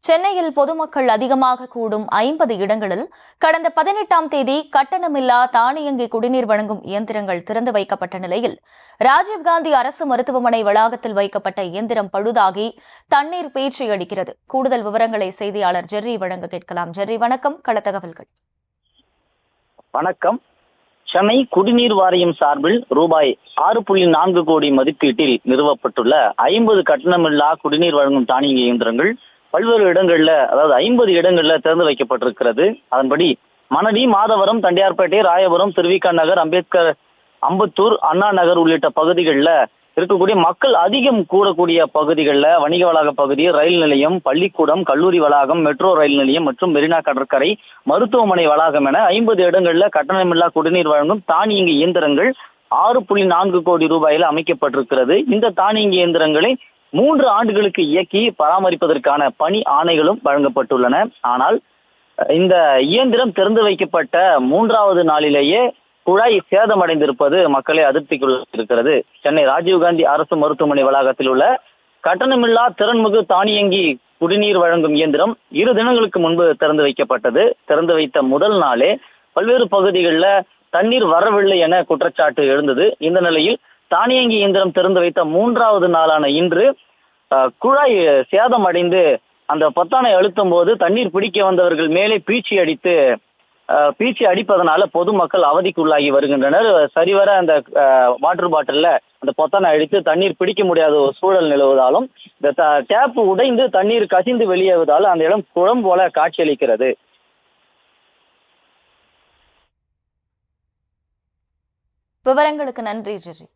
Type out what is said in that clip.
சென்னையில் பொதுமக்கள் அதிகமாக கூடும் 50 இடங்களில் கடந்த 18ஆம் தேதி கட்டணமில்லா தானியங்கி குடிநீர் வழங்கும் இயந்திரங்கள் திறந்து வைக்கப்பட்ட நிலையில் ராஜீவ்காந்தி அரசு மருத்துவமனை வளாகத்தில் வைக்கப்பட்ட இயந்திரம் பழுதாகி தண்ணீர் பீய்ச்சி அடிக்கிறது. கூடுதல் விவரங்களை செய்தியாளர் ஜெர்ரி வழங்க கேட்கலாம். ஜெர்ரி, வணக்கம். கள தகவல்கள். வணக்கம். சென்னை குடிநீர் வாரியம் சார்பில் ரூபாய் 6.4 கோடி மதிப்பீட்டில் நிறுவப்பட்டுள்ள 50 கட்டணமில்லா குடிநீர் வழங்கும் தானியங்கி இயந்திரங்கள் பல்வேறு இடங்கள்ல, அதாவது 50 இடங்கள்ல திறந்து வைக்கப்பட்டிருக்கிறது. அதன்படி மணலி, மாதவரம், தண்டையார்பேட்டை, ராயபுரம், திருவிக நகர், அம்பேத்கர், அம்பத்தூர், அண்ணா நகர் உள்ளிட்ட பகுதிகளில் இருக்கக்கூடிய மக்கள் அதிகம் கூடக்கூடிய பகுதிகளில் வணிக வளாக பகுதி, ரயில் நிலையம், பள்ளிக்கூடம், கல்லூரி வளாகம், மெட்ரோ ரயில் நிலையம் மற்றும் மெரினா கடற்கரை, மருத்துவமனை வளாகம் என 50 இடங்களில் கட்டணமில்லா குடிநீர் வழங்கும் தானியங்கி இயந்திரங்கள் 6.4 கோடி ரூபாயில் அமைக்கப்பட்டிருக்கிறது. இந்த தானியங்கி இயந்திரங்களை 3 ஆண்டுகளுக்கு இயக்கி பராமரிப்பதற்கான பணி ஆணைகளும் வழங்கப்பட்டுள்ளன. ஆனால் இந்த இயந்திரம் திறந்து வைக்கப்பட்ட 3வது நாளிலேயே குழாய் சேதமடைந்திருப்பது மக்களை அதிருப்திக்குள்ளாகிறது. சென்னை ராஜீவ்காந்தி அரசு மருத்துவமனை வளாகத்தில் உள்ள கட்டணமில்லா திறன்மிகு தானியங்கி குடிநீர் வழங்கும் இயந்திரம் 2 தினங்களுக்கு முன்பு திறந்து வைக்கப்பட்டது. திறந்து வைத்த முதல் நாளே பல்வேறு பகுதிகளில் தண்ணீர் வரவில்லை என குற்றச்சாட்டு எழுந்தது. இந்த நிலையில் தானியங்கி இயந்திரம் திறந்து வைத்த 3வது நாளான இன்று குழாய் சேதமடைந்து அந்த பொத்தானை அழுத்தும் போது தண்ணீர் பிடிக்க வந்தவர்கள் மேலே பீச்சி அடிப்பதனால பொதுமக்கள் அவதிக்குள்ளாகி வருகின்றனர். சரிவர அந்த வாட்டர் பாட்டிலில் அந்த பொத்தானை அடித்து தண்ணீர் பிடிக்க முடியாத ஒரு சூழல் நிலவுவதாலும் இந்த டேப் உடைந்து தண்ணீர் கசிந்து வெளியேறுவதால் அந்த இடம் குளம் போல காட்சியளிக்கிறது. விவரங்களுக்கு நன்றி ஜெர்ரி.